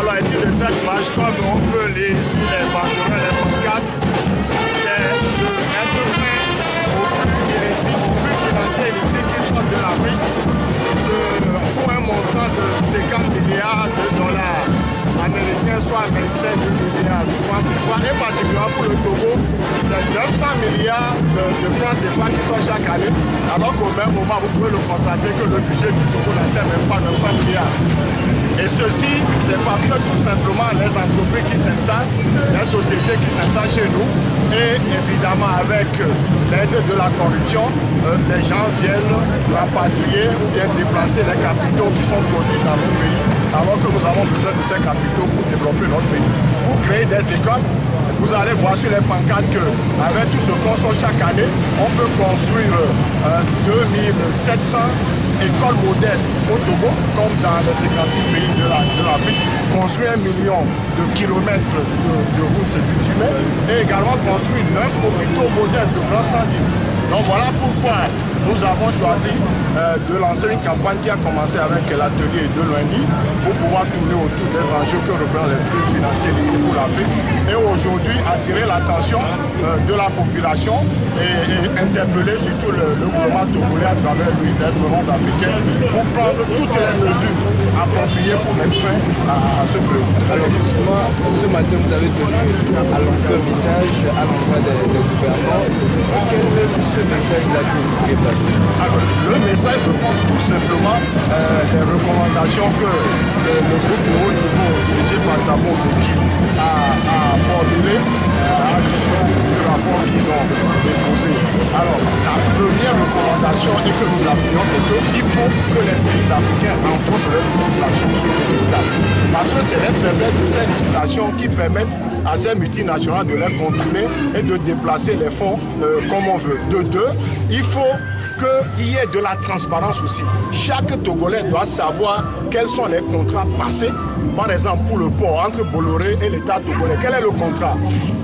Alors, à l'issue de cette marche, comme on peut lire sur les banderoles, les pancartes, c'est de mettre fin au flux illicite, au flux financier illicite qui sort de l'Afrique pour un montant de 50 milliards de dollars américains, soit 27 milliards de francs CFA, et particulièrement pour le Togo, c'est 900 milliards de francs CFA qui sont chaque année, alors qu'au même moment, vous pouvez le constater que le budget du Togo n'atteint même pas 900 milliards. Et ceci, c'est parce que tout simplement les entreprises qui s'installent, les sociétés qui s'installent chez nous, et évidemment avec l'aide de la corruption, les gens viennent rapatrier ou bien déplacer les capitaux qui sont produits dans nos pays, alors que nous avons besoin de ces capitaux pour développer notre pays. Pour créer des écoles, vous allez voir sur les pancartes qu'avec tout ce qu'on sort chaque année, on peut construire 2700 écoles modernes au Togo, comme dans les 56 pays de l'Afrique, construire 1 million de kilomètres de routes bitumées et également construire 9 hôpitaux modernes de grand standing. Donc voilà pourquoi nous avons choisi de lancer une campagne qui a commencé avec l'atelier de lundi pour pouvoir tourner autour des enjeux que représentent les flux financiers ici pour l'Afrique et aujourd'hui attirer l'attention de la population et interpeller surtout le gouvernement togolais à travers lui, les gouvernements africains pour prendre toutes les mesures appropriées pour mettre fin à ce flux. Alors justement, ce matin vous avez tenu à lancer un message à l'endroit des gouvernements. Quel est ce message-là que vous voulez passer? Alors, le message répond tout simplement des recommandations que le groupe de haut niveau dirigé par Thabo Mbeki a formulé à l'issue du rapport qu'ils ont déposé. Alors, la première recommandation et que nous appuyons, c'est qu'il faut que les pays africains renforcent leur législation surtout fiscale. Parce que c'est les faiblesses de ces législations qui permettent à ces multinationales de les contourner et de déplacer les fonds comme on veut. De deux, il faut qu'il y ait de la transparence aussi. Chaque Togolais doit savoir quels sont les contrats passés. Par exemple, pour le port entre Bolloré et l'État togolais, quel est le contrat?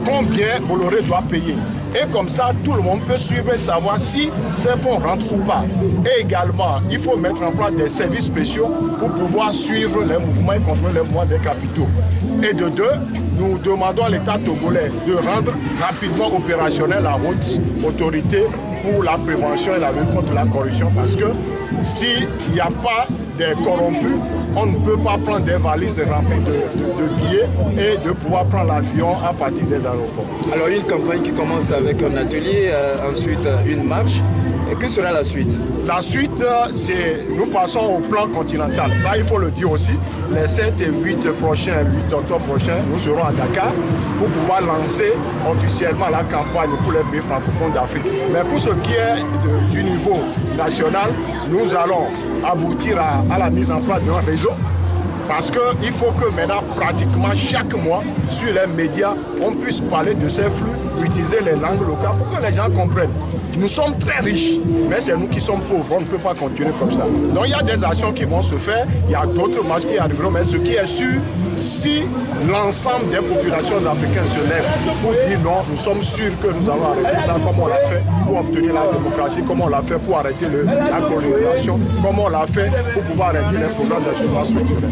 Combien Bolloré doit payer? Et comme ça, tout le monde peut suivre et savoir si ces fonds rentrent ou pas. Et également, il faut mettre en place des services spéciaux pour pouvoir suivre les mouvements et contrôler les mouvements des capitaux. Et de deux, nous demandons à l'État togolais de rendre rapidement opérationnelle la haute autorité pour la prévention et la lutte contre la corruption, parce que s'il n'y a pas des corrompus, on ne peut pas prendre des valises remplies de billets et de pouvoir prendre l'avion à partir des aéroports. Alors une campagne qui commence avec un atelier, ensuite une marche. Et que sera la suite? La suite, c'est nous passons au plan continental. Ça, il faut le dire aussi. Les 7 et 8 octobre prochains, nous serons à Dakar pour pouvoir lancer officiellement la campagne pour les pays francophones d'Afrique. Mais pour ce qui est du niveau national, nous allons aboutir à la mise en place d'un réseau. Parce qu'il faut que maintenant, pratiquement chaque mois, sur les médias, on puisse parler de ces flux, utiliser les langues locales pour que les gens comprennent. Nous sommes très riches, mais c'est nous qui sommes pauvres, on ne peut pas continuer comme ça. Donc il y a des actions qui vont se faire, il y a d'autres marches qui arriveront, mais ce qui est sûr, si l'ensemble des populations africaines se lèvent pour dire non, nous sommes sûrs que nous allons arrêter ça, comme on l'a fait pour obtenir la démocratie, comme on l'a fait pour arrêter la colonisation, comme on l'a fait pour pouvoir arrêter les programmes d'ajustement structurel.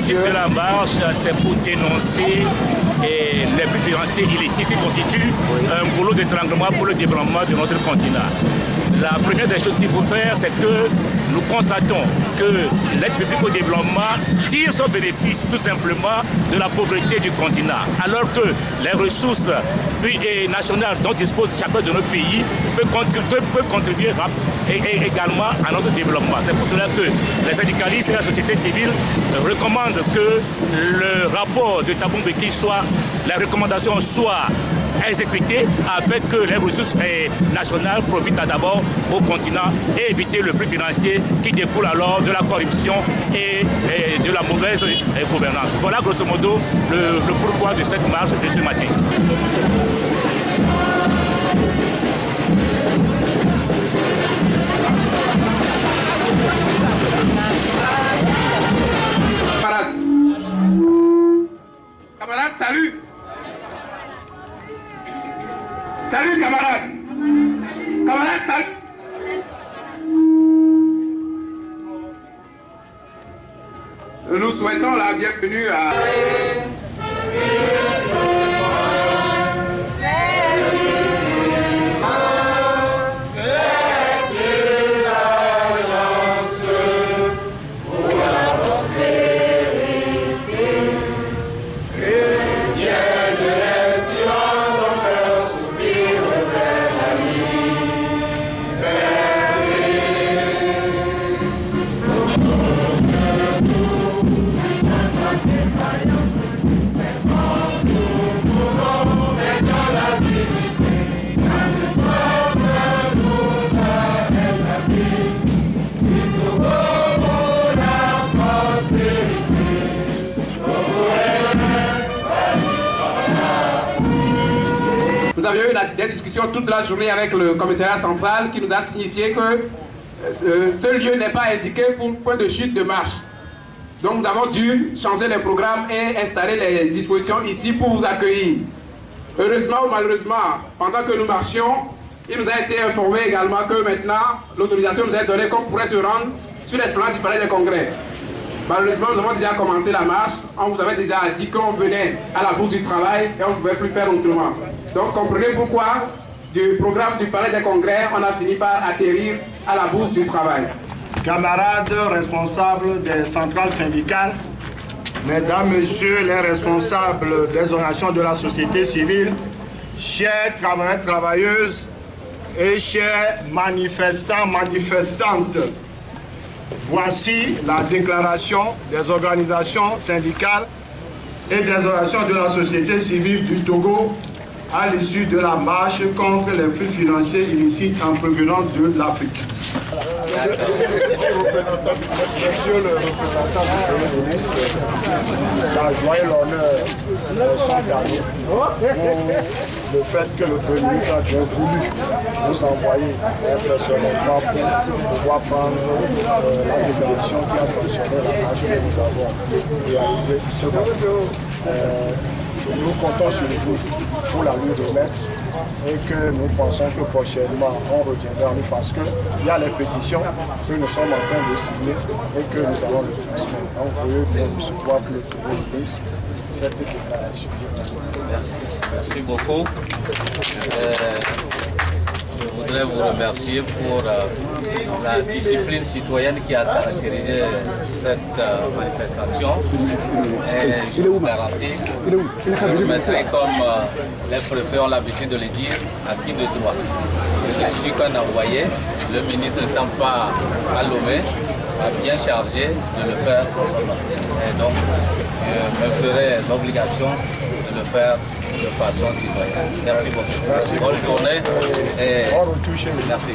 De la marche, c'est pour dénoncer les flux financiers illicites qui constituent un boulot d'étranglement pour le développement de notre continent. La première des choses qu'il faut faire, c'est que nous constatons que l'aide publique au développement tire son bénéfice tout simplement de la pauvreté du continent, alors que les ressources nationales dont dispose chacun de nos pays peuvent contribuer également à notre développement. C'est pour cela que les syndicalistes et la société civile recommandent que le rapport de Thabo Mbeki les recommandations soient exécutées afin que les ressources nationales profitent d'abord au continent et éviter le flux financier qui découle alors de la corruption et de la mauvaise gouvernance. Voilà grosso modo le pourquoi de cette marche de ce matin. Camarades, salut! Salut camarades. Camarades, salut. Nous souhaitons la bienvenue à... Nous avions eu des discussions toute la journée avec le commissariat central qui nous a signifié que ce lieu n'est pas indiqué pour point de chute de marche. Donc nous avons dû changer les programmes et installer les dispositions ici pour vous accueillir. Heureusement ou malheureusement, pendant que nous marchions, il nous a été informé également que maintenant l'autorisation nous est donnée qu'on pourrait se rendre sur l'esplanade du Palais des Congrès. Malheureusement, nous avons déjà commencé la marche. On vous avait déjà dit qu'on venait à la Bourse du Travail et on ne pouvait plus faire autrement. Donc comprenez pourquoi du programme du Palais des Congrès, on a fini par atterrir à la Bourse du Travail. Camarades responsables des centrales syndicales, mesdames, messieurs les responsables des organisations de la société civile, chers travailleurs, travailleuses et chers manifestants, manifestantes, voici la déclaration des organisations syndicales et des organisations de la société civile du Togo à l'issue de la marche contre les flux financiers illicites en provenance de l'Afrique. Monsieur le représentant du Premier ministre, la joie et l'honneur sont gagnés pour le fait que le Premier ministre a bien voulu nous envoyer personnellement pour pouvoir prendre la délibération qui a sanctionné la marche que nous avons réalisée ce matin. Nous comptons sur vous pour la lui remettre et que nous pensons que prochainement on reviendra à nous parce qu'il y a les pétitions que nous sommes en train de signer et que nous allons le transmettre. Donc veuillez bien recevoir que le Premier ministre cette déclaration. Merci. Merci beaucoup. Je voudrais vous remercier pour la discipline citoyenne qui a caractérisé cette manifestation. Et je vous garantis, je mettrai comme les préfets ont l'habitude de le dire, à qui de droit. Je suis qu'un envoyé, le ministre n'étant pas à Lomé, a bien chargé de le faire en son nom. Et donc, je me ferai l'obligation de le faire de façon citoyenne. Merci beaucoup. Merci. Bonne journée. Et on retouche. merci.